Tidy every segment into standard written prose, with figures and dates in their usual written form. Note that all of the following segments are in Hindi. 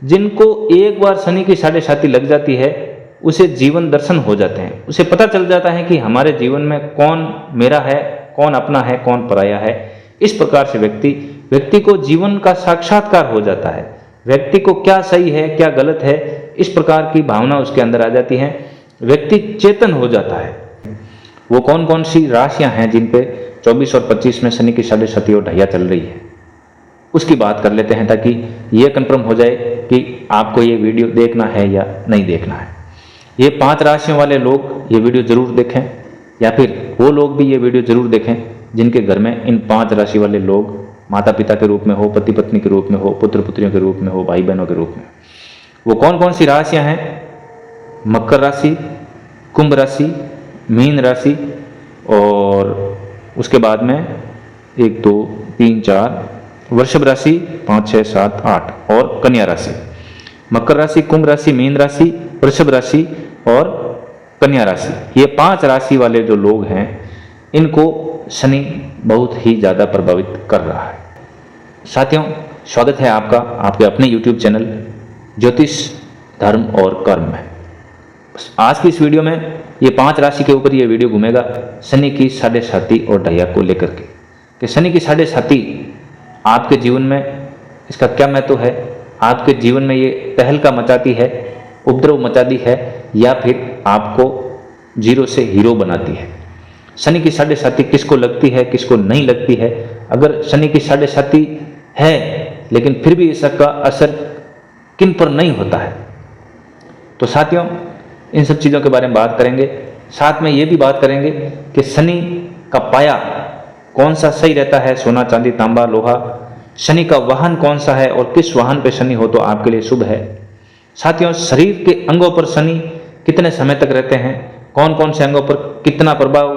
जिनको एक बार शनि की साढ़े साती लग जाती है उसे जीवन दर्शन हो जाते हैं, उसे पता चल जाता है कि हमारे जीवन में कौन मेरा है, कौन अपना है, कौन पराया है। इस प्रकार से व्यक्ति को जीवन का साक्षात्कार हो जाता है, व्यक्ति को क्या सही है क्या गलत है इस प्रकार की भावना उसके अंदर आ जाती है, व्यक्ति चेतन हो जाता है। वो कौन कौन सी राशियां हैं जिन पे 24 और 25 में शनि की साढ़े साती और ढैया चल रही है, उसकी बात कर लेते हैं ताकि ये कंफर्म हो जाए कि आपको ये वीडियो देखना है या नहीं देखना है। ये 5 राशियों वाले लोग ये वीडियो जरूर देखें, या फिर वो लोग भी ये वीडियो जरूर देखें जिनके घर में इन 5 राशि वाले लोग माता पिता के रूप में हो, पति पत्नी के रूप में हो, पुत्र पुत्रियों के रूप में हो, भाई बहनों के रूप में। वो कौन कौन सी राशियां हैं? मकर राशि, कुंभ राशि, मीन राशि, और उसके बाद में 1 2 3 4 वृषभ राशि 5 6 7 8 और कन्या राशि। मकर राशि, कुंभ राशि, मीन राशि, वृषभ राशि और कन्या राशि, ये 5 राशि वाले जो लोग हैं इनको शनि बहुत ही ज़्यादा प्रभावित कर रहा है। साथियों, स्वागत है आपका आपके अपने YouTube चैनल ज्योतिष धर्म और कर्म में। आज की इस वीडियो में ये 5 राशि के ऊपर ये वीडियो घूमेगा शनि की साढ़े साती और ढैया को लेकर के, कि शनि की साढ़े साती आपके जीवन में इसका क्या महत्व है, आपके जीवन में ये तहलका मचाती है, उपद्रव मचाती है, या फिर आपको जीरो से हीरो बनाती है। शनि की साढ़े साती किसको लगती है, किसको नहीं लगती है। अगर शनि की साढ़े साती है लेकिन फिर भी इसका असर किन पर नहीं होता है, तो साथियों इन सब चीज़ों के बारे में बात करेंगे। साथ में ये भी बात करेंगे कि शनि का पाया कौन सा सही रहता है, सोना चांदी तांबा लोहा। शनि का वाहन कौन सा है और किस वाहन पे शनि हो तो आपके लिए शुभ है। साथियों, शरीर के अंगों पर शनि कितने समय तक रहते हैं, कौन कौन से अंगों पर कितना प्रभाव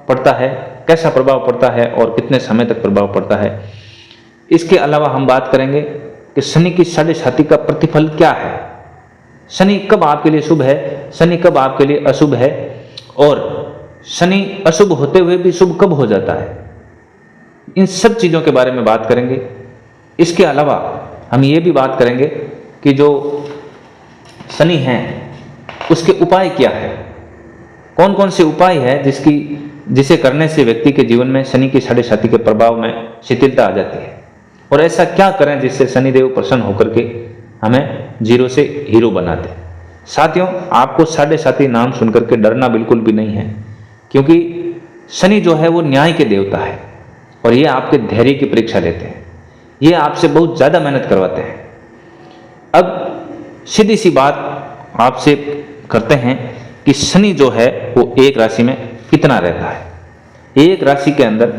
पड़ता है, कैसा प्रभाव पड़ता है और कितने समय तक प्रभाव पड़ता है। इसके अलावा हम बात करेंगे कि शनि की साढ़े साती का प्रतिफल क्या है, शनि कब आपके लिए शुभ है, शनि कब आपके लिए अशुभ है, और शनि अशुभ होते हुए भी शुभ कब हो जाता है। इन सब चीज़ों के बारे में बात करेंगे। इसके अलावा हम ये भी बात करेंगे कि जो शनि है उसके उपाय क्या है, कौन कौन से उपाय है जिसे करने से व्यक्ति के जीवन में शनि की साढ़े साती के प्रभाव में शिथिलता आ जाती है, और ऐसा क्या करें जिससे शनिदेव प्रसन्न होकर के हमें जीरो से हीरो बना दे। साथियों, आपको साढ़े साती नाम सुनकर के डरना बिल्कुल भी नहीं है, क्योंकि शनि जो है वो न्याय के देवता है और ये आपके धैर्य की परीक्षा लेते हैं, ये आपसे बहुत ज़्यादा मेहनत करवाते हैं। अब सीधी सी बात आपसे करते हैं कि शनि जो है वो एक राशि में कितना रहता है। एक राशि के अंदर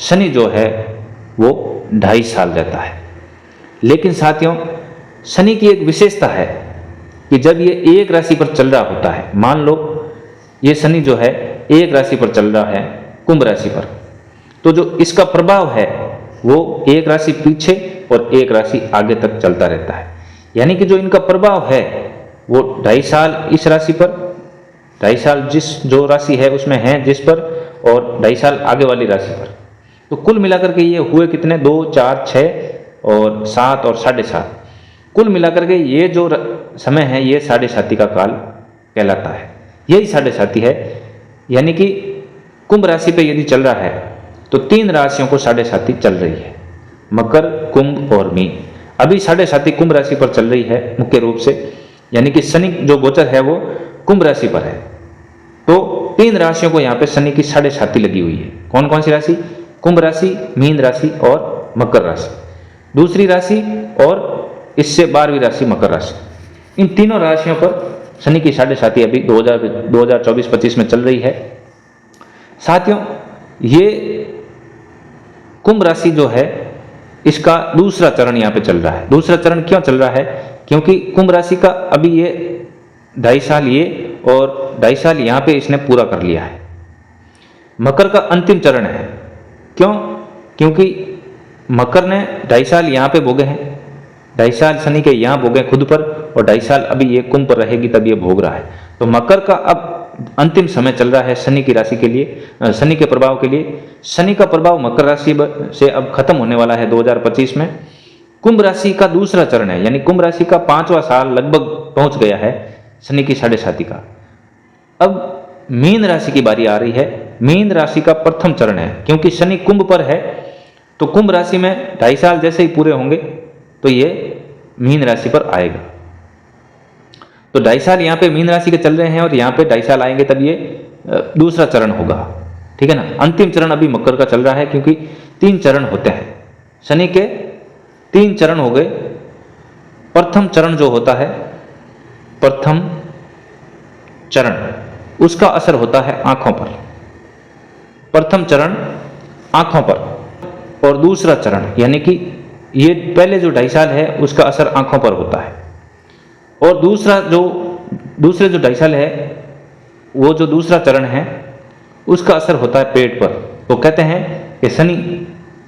शनि जो है वो 2.5 साल रहता है। लेकिन साथियों, शनि की एक विशेषता है कि जब ये एक राशि पर चल रहा होता है, मान लो ये शनि जो है एक राशि पर चल रहा है, कुंभ राशि पर, तो जो इसका प्रभाव है वो एक राशि पीछे और एक राशि आगे तक चलता रहता है। यानी कि जो इनका प्रभाव है वो 2.5 साल इस राशि पर, 2.5 साल जिस जो राशि है उसमें है जिस पर, और 2.5 साल आगे वाली राशि पर। तो कुल मिलाकर के ये हुए कितने, 2 4 6 और 7 और 7.5। कुल मिलाकर के ये जो समय है ये साढ़े साती का काल कहलाता है। यही साढ़े साती है। यानी कि कुंभ राशि पे यदि चल रहा है तो 3 राशियों को साढ़े साती चल रही है, मकर, कुंभ और मीन। अभी साढ़े साती कुंभ राशि पर चल रही है मुख्य रूप से, यानी कि शनि जो गोचर है वो कुंभ राशि पर है। तो 3 राशियों को यहाँ पे शनि की साढ़े साती लगी हुई है। कौन कौन सी राशि? कुंभ राशि, मीन राशि और मकर राशि। दूसरी राशि और इससे 12वीं राशि मकर राशि, इन तीनों राशियों पर शनि की साढ़े साती अभी 2024-25 में चल रही है। साथियों, ये कुंभ राशि जो है इसका दूसरा चरण यहाँ पे चल रहा है। दूसरा चरण क्यों चल रहा है? क्योंकि कुंभ राशि का अभी ये 2.5 साल ये और 2.5 साल यहाँ पे इसने पूरा कर लिया है। मकर का अंतिम चरण है। क्यों? क्योंकि मकर ने 2.5 साल यहाँ पे भोगे हैं, 2.5 साल शनि के यहाँ भोगे खुद पर, और 2.5 साल अभी ये कुंभ पर रहेगी तब ये भोग रहा है। तो मकर का अब अंतिम समय चल रहा है शनि की राशि के लिए, शनि के प्रभाव के लिए। शनि का प्रभाव मकर राशि से अब खत्म होने वाला है 2025 में, कुंभ राशि का दूसरा चरण है, यानी कुंभ राशि का 5वां साल लगभग पहुंच गया है शनि की साढ़े साथी का। अब मीन राशि की बारी आ रही है। मीन राशि का प्रथम चरण है, क्योंकि शनि कुंभ पर है तो कुंभ राशि में 2.5 साल जैसे ही पूरे होंगे तो ये मीन राशि पर आएगा। तो 2.5 साल यहाँ पे मीन राशि के चल रहे हैं और यहाँ पे 2.5 साल आएंगे तब ये दूसरा चरण होगा, ठीक है ना। अंतिम चरण अभी मकर का चल रहा है, क्योंकि 3 चरण होते हैं शनि के, 3 चरण हो गए। प्रथम चरण जो होता है, प्रथम चरण उसका असर होता है आंखों पर, प्रथम चरण आंखों पर। और दूसरा चरण यानी कि ये पहले जो 2.5 साल है उसका असर आंखों पर होता है। और दूसरे जो 2.5 साल है वो जो दूसरा चरण है उसका असर होता है पेट पर। तो कहते हैं कि शनि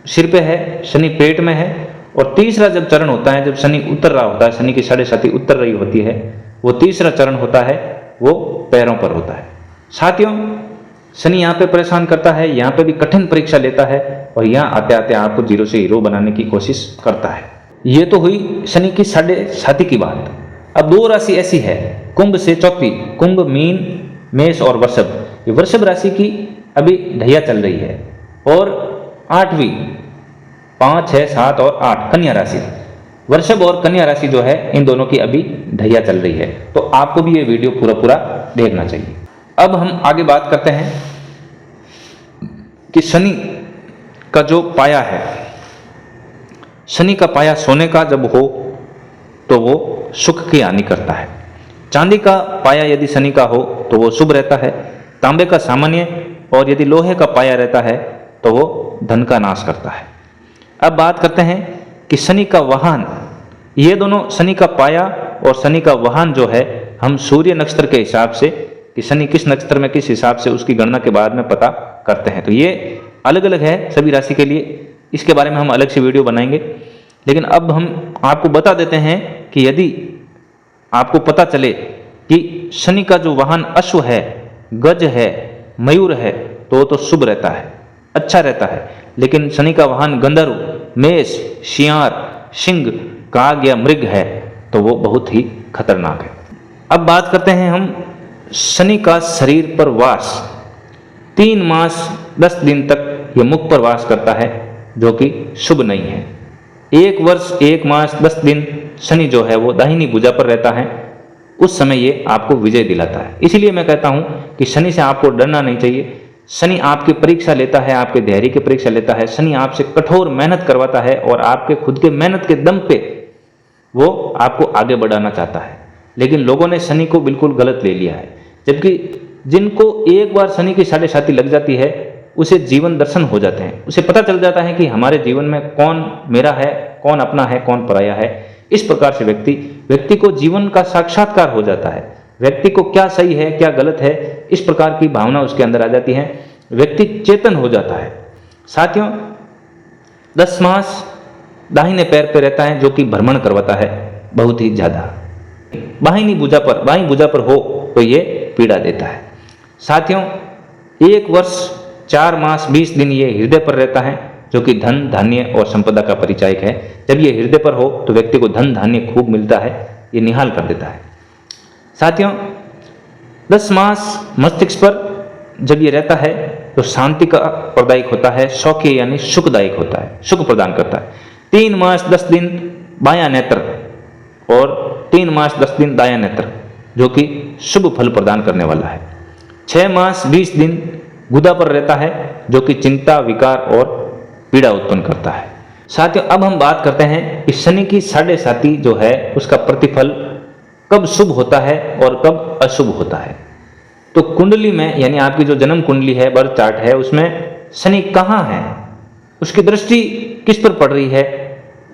सिर पे है, शनि पेट में है। और तीसरा जब चरण होता है, जब शनि उतर रहा होता है, शनि की साढ़े साथी उतर रही होती है, वो तीसरा चरण होता है वो पैरों पर होता है। साथियों, शनि यहाँ पे परेशान करता है, यहाँ पे भी कठिन परीक्षा लेता है और यहाँ आते आते आपको जीरो से हीरो बनाने की कोशिश करता है। ये तो हुई शनि की साढ़े साथी की बात। अब 2 राशि ऐसी है कुंभ से चौथी, कुंभ, मीन, मेष और वृषभ। ये वृषभ राशि की अभी ढैया चल रही है। और 8वीं 5, 6, 7 और 8 कन्या राशि, वृषभ और कन्या राशि जो है इन दोनों की अभी ढैया चल रही है। तो आपको भी ये वीडियो पूरा देखना चाहिए। अब हम आगे बात करते हैं कि शनि का जो पाया है, शनि का पाया सोने का जब हो तो वो सुख की हानि करता है। चांदी का पाया यदि शनि का हो तो वो शुभ रहता है, तांबे का सामान्य, और यदि लोहे का पाया रहता है तो वो धन का नाश करता है। अब बात करते हैं कि शनि का वाहन, ये दोनों शनि का पाया और शनि का वाहन जो है हम सूर्य नक्षत्र के हिसाब से कि शनि किस नक्षत्र में किस हिसाब से उसकी गणना के बाद में पता करते हैं। तो ये अलग अलग है सभी राशि के लिए, इसके बारे में हम अलग से वीडियो बनाएंगे। लेकिन अब हम आपको बता देते हैं कि यदि आपको पता चले कि शनि का जो वाहन अश्व है, गज है, मयूर है तो वो तो शुभ रहता है, अच्छा रहता है। लेकिन शनि का वाहन गंधर्व, मेष, सियार, सिंह, काग या मृग है तो वो बहुत ही खतरनाक है। अब बात करते हैं हम शनि का शरीर पर वास। 3 मास 10 दिन तक ये मुख पर वास करता है, जो कि शुभ नहीं है। 1 वर्ष 1 मास 10 दिन शनि जो है वो दाहिनी भुजा पर रहता है, उस समय ये आपको विजय दिलाता है। इसीलिए मैं कहता हूं कि शनि से आपको डरना नहीं चाहिए। शनि आपकी परीक्षा लेता है, आपके धैर्य की परीक्षा लेता है। शनि आपसे कठोर मेहनत करवाता है और आपके खुद के मेहनत के दम पे वो आपको आगे बढ़ाना चाहता है। लेकिन लोगों ने शनि को बिल्कुल गलत ले लिया है। जबकि जिनको एक बार शनि की साढ़े साथी लग जाती है उसे जीवन दर्शन हो जाते हैं, उसे पता चल जाता है कि हमारे जीवन में कौन मेरा है, कौन अपना है, कौन पराया है। इस प्रकार से व्यक्ति को जीवन का साक्षात्कार हो जाता है। व्यक्ति को क्या सही है क्या गलत है इस प्रकार की भावना उसके अंदर आ जाती है, व्यक्ति चेतन हो जाता है। साथियों, 10 मास दाहिने पैर पे रहता है, जो कि भ्रमण करवाता है बहुत ही ज्यादा। बाईं भुजा पर हो तो ये पीड़ा देता है। साथियों, 1 वर्ष 4 मास 20 दिन ये हृदय पर रहता है, जो कि धन, धान्य और संपदा का परिचायक है। जब ये हृदय पर हो तो व्यक्ति को धन धान्य खूब मिलता है, ये निहाल कर देता है। साथियों, 10 मास मस्तिष्क पर जब ये रहता है तो शांति का प्रदायक होता है, सौख्य यानी सुखदायक होता है, सुख प्रदान करता है। 3 मास 10 दिन बायां नेत्र और 3 मास 10 दिन दायां नेत्र, जो कि शुभ फल प्रदान करने वाला है। 6 मास 20 दिन गुदा पर रहता है, जो कि चिंता, विकार और पीड़ा उत्पन्न करता है। साथियों, अब हम बात करते हैं कि शनि की साढ़े साथी जो है उसका प्रतिफल कब शुभ होता है और कब अशुभ होता है। तो कुंडली में, यानी आपकी जो जन्म कुंडली है, बर्थ चार्ट है, उसमें शनि कहाँ है, उसकी दृष्टि किस पर पड़ रही है,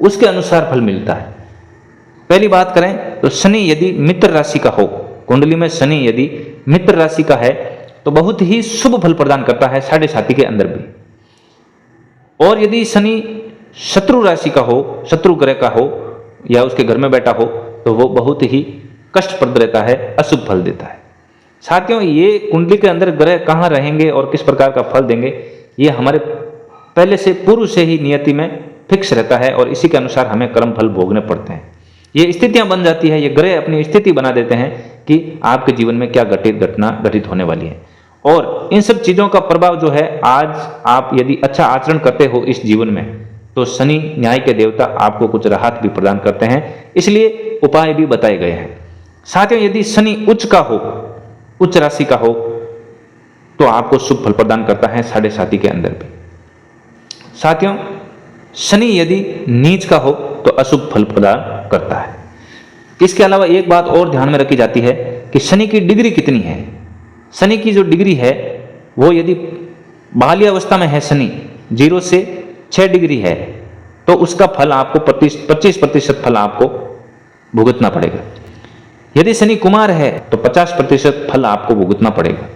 उसके अनुसार फल मिलता है। पहली बात करें तो शनि यदि मित्र राशि का हो, कुंडली में शनि यदि मित्र राशि का है तो बहुत ही शुभ फल प्रदान करता है साढ़े साथी के अंदर भी। और यदि शनि शत्रु राशि का हो, शत्रु ग्रह का हो या उसके घर में बैठा हो तो वो बहुत ही कष्टप्रद रहता है, अशुभ फल देता है। साथियों, ये कुंडली के अंदर ग्रह कहाँ रहेंगे और किस प्रकार का फल देंगे, ये हमारे पहले से पूर्व से ही नियति में फिक्स रहता है और इसी के अनुसार हमें कर्म फल भोगने पड़ते हैं। ये स्थितियां बन जाती है, ये ग्रह अपनी स्थिति बना देते हैं कि आपके जीवन में क्या घटना घटित होने वाली है। और इन सब चीज़ों का प्रभाव जो है, आज आप यदि अच्छा आचरण करते हो इस जीवन में, तो शनि न्याय के देवता आपको कुछ राहत भी प्रदान करते हैं, इसलिए उपाय भी बताए गए हैं। साथियों, यदि शनि उच्च का हो, उच्च राशि का हो, तो आपको शुभ फल प्रदान करता है 7.5 के अंदर भी। साथियों, शनि यदि नीच का हो तो अशुभ फल प्रदान करता है। इसके अलावा एक बात और ध्यान में रखी जाती है कि शनि की डिग्री कितनी है। शनि की जो डिग्री है वो यदि बाल्यावस्था में है शनि 0 से 6 डिग्री है, तो उसका फल आपको 25% फल आपको भुगतना पड़ेगा। यदि शनि कुमार है तो 50% फल आपको भुगतना पड़ेगा।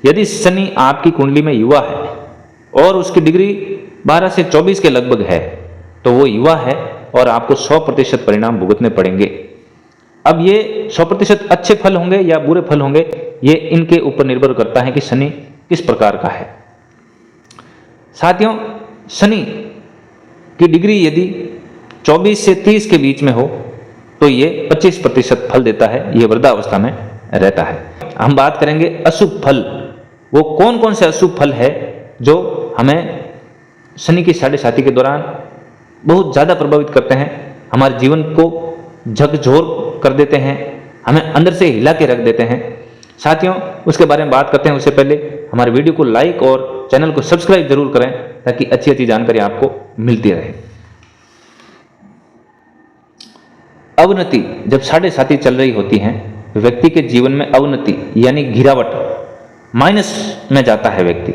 यदि शनि आपकी कुंडली में युवा है और उसकी डिग्री 12 से 24 के लगभग है, तो वो युवा है और आपको 100% परिणाम भुगतने पड़ेंगे। अब ये 100% अच्छे फल होंगे या बुरे फल होंगे, ये इनके ऊपर निर्भर करता है कि शनि किस प्रकार का है। साथियों, शनि की डिग्री यदि 24 से 30 के बीच में हो तो ये 25% फल देता है, ये वृद्धावस्था में रहता है। हम बात करेंगे अशुभ फल। वो कौन कौन से अशुभ फल है जो हमें शनि की 7.5 के दौरान बहुत ज़्यादा प्रभावित करते हैं, हमारे जीवन को झकझोर कर देते हैं, हमें अंदर से हिला के रख देते हैं। साथियों, उसके बारे में बात करते हैं उससे पहले हमारे वीडियो को लाइक और चैनल को सब्सक्राइब जरूर करें, ताकि अच्छी अच्छी जानकारी आपको मिलती रहे। अवनति जब 7.5 चल रही होती हैं, व्यक्ति के जीवन में अवनति यानी गिरावट, माइनस में जाता है व्यक्ति।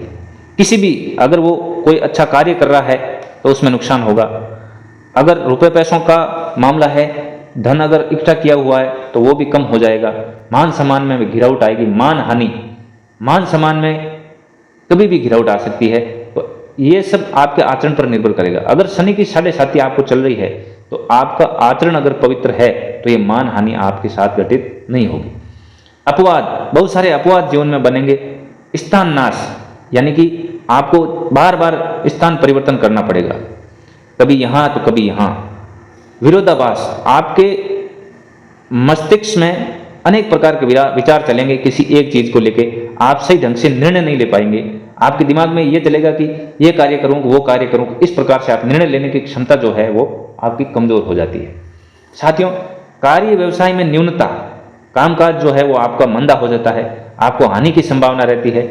किसी भी, अगर वो कोई अच्छा कार्य कर रहा है तो उसमें नुकसान होगा। अगर रुपए पैसों का मामला है, धन अगर इकट्ठा किया हुआ है तो वो भी कम हो जाएगा। मान सम्मान में गिरावट आएगी, मान हानि, मान सम्मान में कभी भी गिरावट आ सकती है। तो ये सब आपके आचरण पर निर्भर करेगा। अगर शनि की 7.5 आपको चल रही है तो आपका आचरण अगर पवित्र है तो ये मान हानि आपके साथ घटित नहीं होगी। अपवाद, बहुत सारे अपवाद जीवन में बनेंगे। स्थान नाश, यानी कि आपको बार बार स्थान परिवर्तन करना पड़ेगा, कभी यहाँ तो कभी यहाँ। विरोधाभास, आपके मस्तिष्क में अनेक प्रकार के विचार चलेंगे किसी एक चीज को लेके, आप सही ढंग से निर्णय नहीं ले पाएंगे। आपके दिमाग में ये चलेगा कि ये कार्य करूँ, वो कार्य करूँ, इस प्रकार से आप निर्णय लेने की क्षमता जो है वो आपकी कमजोर हो जाती है। साथियों, कार्य व्यवसाय में न्यूनता, कामकाज जो है वो आपका मंदा हो जाता है, आपको हानि की संभावना रहती है।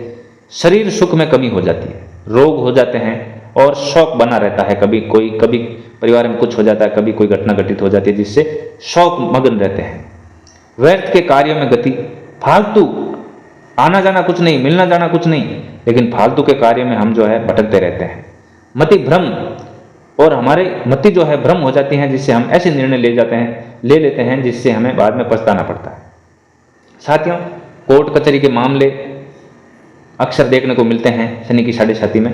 शरीर सुख में कमी हो जाती है, रोग हो जाते हैं और शौक बना रहता है। कभी परिवार में कुछ हो जाता है, कभी कोई घटना घटित हो जाती है जिससे शौक मगन रहते हैं। व्यर्थ के कार्यों में गति, फालतू, आना जाना कुछ नहीं, मिलना जाना कुछ नहीं, लेकिन फालतू के कार्य में हम जो है भटकते रहते हैं। मति भ्रम, और हमारे मति जो है भ्रम हो जाती है, जिससे हम ऐसे निर्णय ले लेते हैं जिससे हमें बाद में पछताना पड़ता है। साथियों, कोर्ट कचहरी के मामले अक्सर देखने को मिलते हैं शनि की 7.5 में,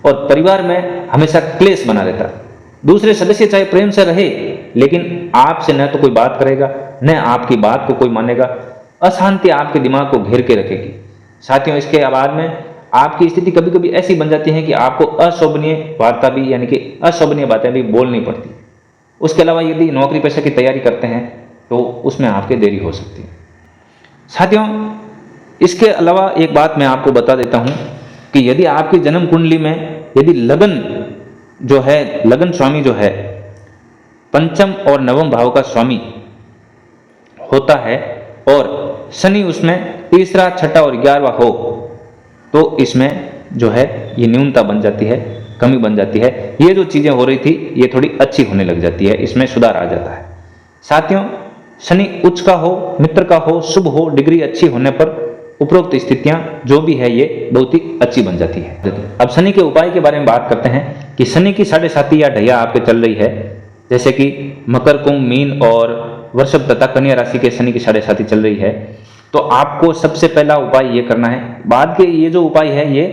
और परिवार में हमेशा क्लेश बना रहता है। दूसरे सदस्य चाहे प्रेम से रहे, लेकिन आपसे न तो कोई बात करेगा, न आपकी बात को कोई मानेगा। अशांति आपके दिमाग को घेर के रखेगी। साथियों, इसके बाद में आपकी स्थिति कभी कभी ऐसी बन जाती है कि आपको अशोभनीय वार्ता भी, यानी कि अशोभनीय बातें भी बोलनी पड़ती। उसके अलावा यदि नौकरी पेशे की तैयारी करते हैं तो उसमें आपके देरी हो सकती है। साथियों, इसके अलावा एक बात मैं आपको बता देता हूं कि यदि आपकी जन्म कुंडली में यदि लगन जो है, लगन स्वामी जो है 5म और 9वें भाव का स्वामी होता है और शनि उसमें 3रा, 6ठा और 11वां हो, तो इसमें जो है ये न्यूनता बन जाती है, कमी बन जाती है। ये जो चीज़ें हो रही थी ये थोड़ी अच्छी होने लग जाती है, इसमें सुधार आ जाता है। साथियों, शनि उच्च का हो, मित्र का हो, शुभ हो, डिग्री अच्छी होने पर उपरोक्त स्थितियां जो भी है ये बहुत ही अच्छी बन जाती है। अब शनि के उपाय के बारे में बात करते हैं कि शनि की 7.5 या ढैया आपके चल रही है, जैसे कि मकर, कुंभ, मीन और वृषभ तथा कन्या राशि के शनि की 7.5 चल रही है, तो आपको सबसे पहला उपाय ये करना है। बाद के ये जो उपाय है ये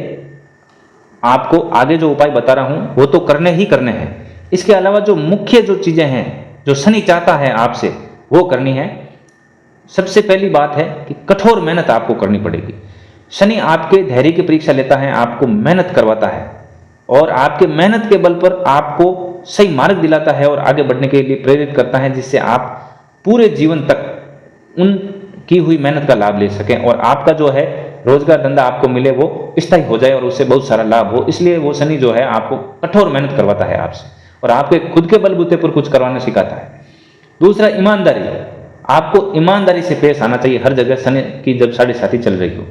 आपको आगे जो उपाय बता रहा हूं वो तो करने ही करने हैं। इसके अलावा जो मुख्य जो चीजें हैं जो शनि चाहता है आपसे वो करनी है। सबसे पहली बात है कि कठोर मेहनत आपको करनी पड़ेगी। शनि आपके धैर्य की परीक्षा लेता है, आपको मेहनत करवाता है। और आपके मेहनत के बल पर आपको सही मार्ग दिलाता है और आगे बढ़ने के लिए प्रेरित करता है, जिससे आप पूरे जीवन तक उन की हुई मेहनत का लाभ ले सकें और आपका जो है रोजगार धंधा आपको मिले वो स्थायी हो जाए और उससे बहुत सारा लाभ हो। इसलिए वो शनि जो है आपको कठोर मेहनत करवाता है आपसे और आपके खुद के बलबूते पर कुछ करवाना सिखाता है। दूसरा, ईमानदारी। आपको ईमानदारी से पेश आना चाहिए हर जगह शनि की जब 7.5 चल रही हो।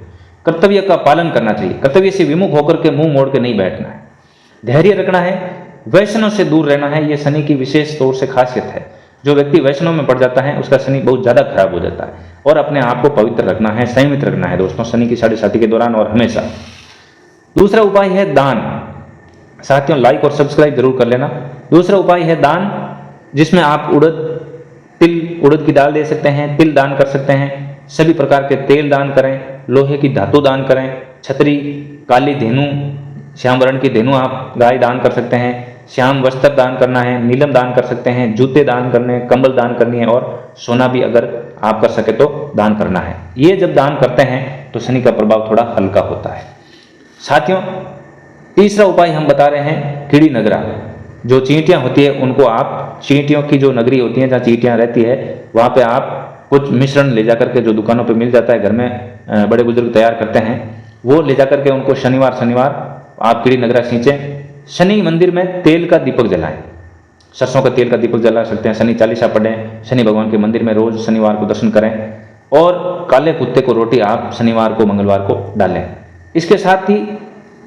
कर्तव्य का पालन करना चाहिए, कर्तव्य से विमुख होकर के मुंह मोड़ के नहीं बैठना है। धैर्य रखना है, वैष्णव से दूर रहना है। यह शनि की विशेष तौर से खासियत है। जो व्यक्ति वैष्णव में पड़ जाता है उसका शनि बहुत ज़्यादा खराब हो जाता है। और अपने आप को पवित्र रखना है, संयमित रखना है दोस्तों शनि की 7.5 के दौरान और हमेशा। दूसरा उपाय है दान। साथियों, लाइक और सब्सक्राइब जरूर कर लेना। दूसरा उपाय है दान, जिसमें आप उड़द की दाल दे सकते हैं, तिल दान कर सकते हैं, सभी प्रकार के तेल दान करें, लोहे की धातु दान करें, छतरी, काली धेनु, श्याम वर्ण की धेनु आप गाय दान कर सकते हैं, श्याम वस्त्र दान करना है, नीलम दान कर सकते हैं, जूते दान करने, कंबल दान करनी है और सोना भी अगर आप कर सके तो दान करना है। ये जब दान करते हैं तो शनि का प्रभाव थोड़ा हल्का होता है। साथियों, तीसरा उपाय हम बता रहे हैं कीड़ी नगरा। जो चींटियां होती है उनको आप, चींटियों की जो नगरी होती है जहाँ चींटियां रहती है वहाँ पे आप कुछ मिश्रण ले जा करके, जो दुकानों पे मिल जाता है, घर में बड़े बुजुर्ग तैयार करते हैं, वो ले जा करके उनको शनिवार आप कीड़ी नगरा सींचें। शनि मंदिर में तेल का दीपक जलाएं, सरसों का तेल का दीपक जला सकते हैं, शनि चालीसा पढ़ें, शनि भगवान के मंदिर में रोज शनिवार को दर्शन करें और काले कुत्ते को रोटी आप शनिवार को मंगलवार को डालें। इसके साथ ही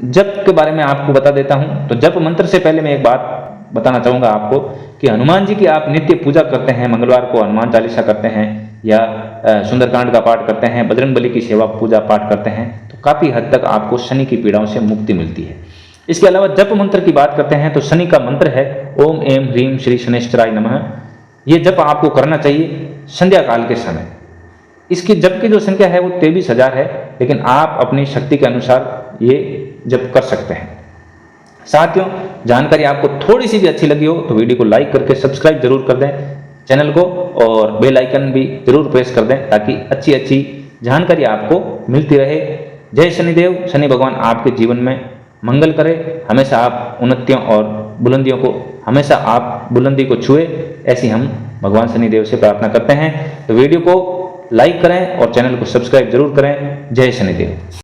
जप के बारे में आपको बता देता हूं। तो जप मंत्र से पहले मैं एक बात बताना चाहूँगा आपको कि हनुमान जी की आप नित्य पूजा करते हैं, मंगलवार को हनुमान चालीसा करते हैं या सुंदरकांड का पाठ करते हैं, बजरंगबली की सेवा पूजा पाठ करते हैं, तो काफ़ी हद तक आपको शनि की पीड़ाओं से मुक्ति मिलती है। इसके अलावा जप मंत्र की बात करते हैं तो शनि का मंत्र है ओम एम ह्रीम श्री शनिश्चराय नमः। ये जप आपको करना चाहिए संध्या काल के समय। इसकी जप की जो संख्या है वो 23,000 है, लेकिन आप अपनी शक्ति के अनुसार ये जप कर सकते हैं। साथियों, जानकारी आपको थोड़ी सी भी अच्छी लगी हो तो वीडियो को लाइक करके सब्सक्राइब जरूर कर दें चैनल को और बेल आइकन भी जरूर प्रेस कर दें ताकि अच्छी अच्छी जानकारी आपको मिलती रहे। जय शनिदेव। शनि भगवान आपके जीवन में मंगल करे, हमेशा आप उन्नतियों और बुलंदियों को, हमेशा आप बुलंदी को छुए, ऐसी हम भगवान शनिदेव से प्रार्थना करते हैं। तो वीडियो को लाइक करें और चैनल को सब्सक्राइब जरूर करें। जय शनिदेव।